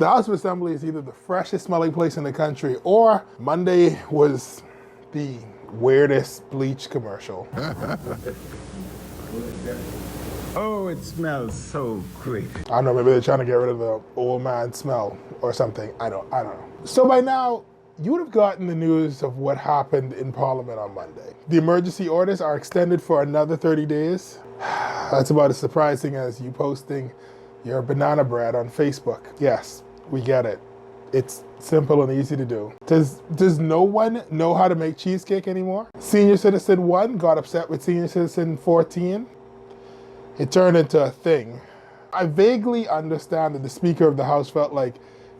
The House of Assembly is either the freshest smelling place in the country or Monday was the weirdest bleach commercial. Oh, it smells so great. I don't know, maybe they're trying to get rid of the old man smell or something. I don't know. So by now, you would have gotten the news of what happened in Parliament on Monday. The emergency orders are extended for another 30 days. That's about as surprising as you posting your banana bread on Facebook. Yes, we get it. It's simple and easy to do. Does no one know how to make cheesecake anymore? Senior Citizen 1 got upset with Senior Citizen 14. It turned into a thing. I vaguely understand that the Speaker of the House felt like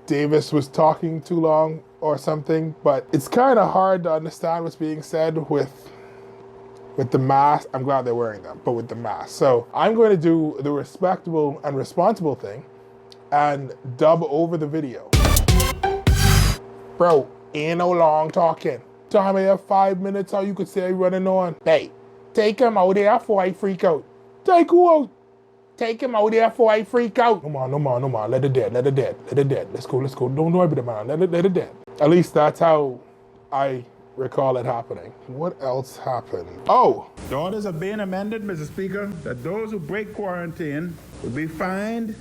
Davis was talking too long or something, but it's kind of hard to understand what's being said with the mask. I'm glad they're wearing them, but with the mask. So I'm going to do the respectable and responsible thing and dub over the video. Bro, ain't no long talking. Time I have 5 minutes, how you could say running on. Hey, take him out there before I freak out. Take who out? Take him out there before I freak out. No man. Let it dead. Let's go. Don't worry about it, man. Let it dead. At least that's how I recall it happening. What else happened? Oh! The orders are being amended, Mr. Speaker, that those who break quarantine will be fined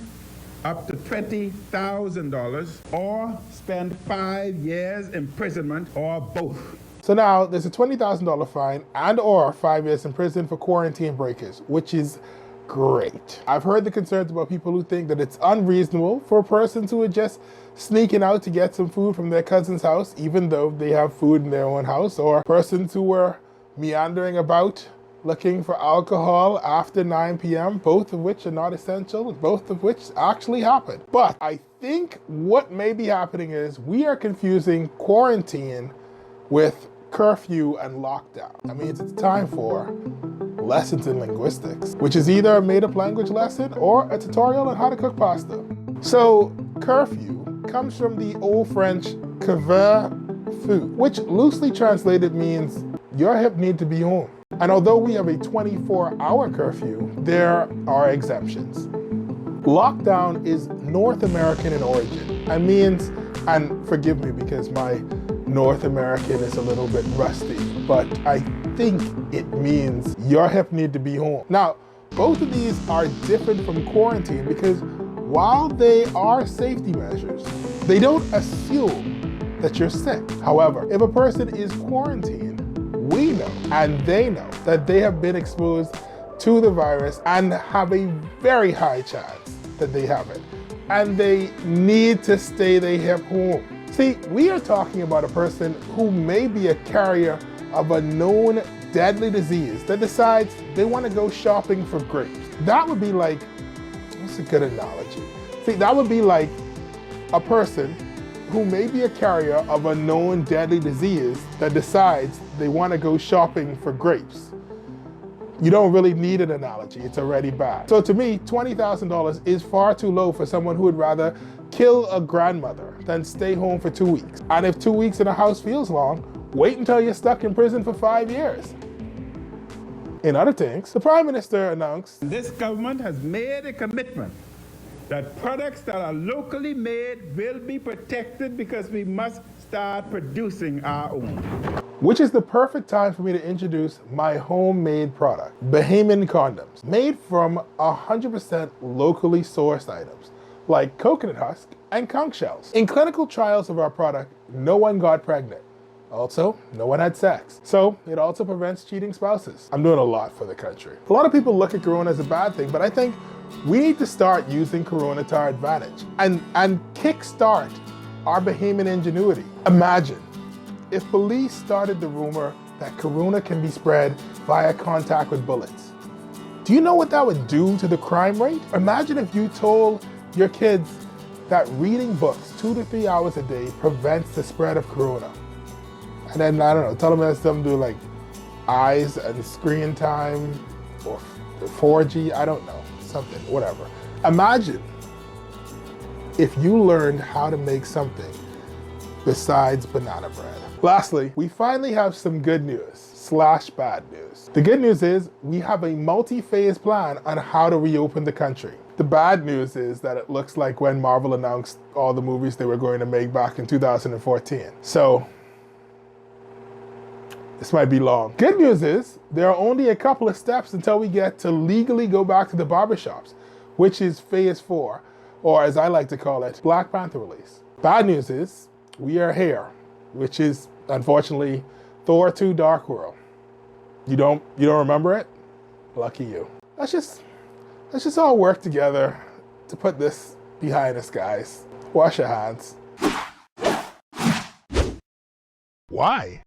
up to $20,000 or spend 5 years imprisonment or both. So now there's a $20,000 fine and or 5 years in prison for quarantine breakers, which is great. I've heard the concerns about people who think that it's unreasonable for persons who are just sneaking out to get some food from their cousin's house, even though they have food in their own house, or persons who were meandering about looking for alcohol after 9 p.m., both of which are not essential, both of which actually happen. But I think what may be happening is we are confusing quarantine with curfew and lockdown. That means it's time for lessons in linguistics, which is either a made-up language lesson or a tutorial on how to cook pasta. So curfew comes from the old French couvre-feu, which loosely translated means your hip need to be home. And although we have a 24-hour curfew, there are exemptions. Lockdown is North American in origin and means, and forgive me because my North American is a little bit rusty, but I think it means your hip need to be home. Now, both of these are different from quarantine because while they are safety measures, they don't assume that you're sick. However, if a person is quarantined, we know and they know that they have been exposed to the virus and have a very high chance that they have it. And they need to stay their hip home. See, we are talking about a person who may be a carrier of a known deadly disease that decides they want to go shopping for grapes. That would be like, what's a good analogy? See, that would be like a person who may be a carrier of a known deadly disease that decides they want to go shopping for grapes. You don't really need an analogy, it's already bad. So to me, $20,000 is far too low for someone who would rather kill a grandmother than stay home for 2 weeks. And if 2 weeks in a house feels long, wait until you're stuck in prison for 5 years. In other things, the Prime Minister announced, this government has made a commitment that products that are locally made will be protected because we must start producing our own. Which is the perfect time for me to introduce my homemade product, Bahamian condoms, made from 100% locally sourced items, like coconut husk and conch shells. In clinical trials of our product, no one got pregnant. Also, no one had sex. So it also prevents cheating spouses. I'm doing a lot for the country. A lot of people look at Corona as a bad thing, but I think we need to start using Corona to our advantage and kickstart our Bahamian ingenuity. Imagine if police started the rumor that Corona can be spread via contact with bullets. Do you know what that would do to the crime rate? Imagine if you told your kids that reading books 2 to 3 hours a day prevents the spread of Corona. And then, I don't know, tell them that's something to do like eyes and screen time or 4G, I don't know, something, whatever. Imagine if you learned how to make something besides banana bread. Lastly, we finally have some good news / bad news. The good news is we have a multi-phase plan on how to reopen the country. The bad news is that it looks like when Marvel announced all the movies they were going to make back in 2014. So this might be long. Good news is there are only a couple of steps until we get to legally go back to the barbershops, which is phase 4, or as I like to call it, Black Panther release. Bad news is we are here, which is unfortunately Thor 2 Dark World. You don't remember it? Lucky you. Let's just all work together to put this behind us, guys. Wash your hands. Why?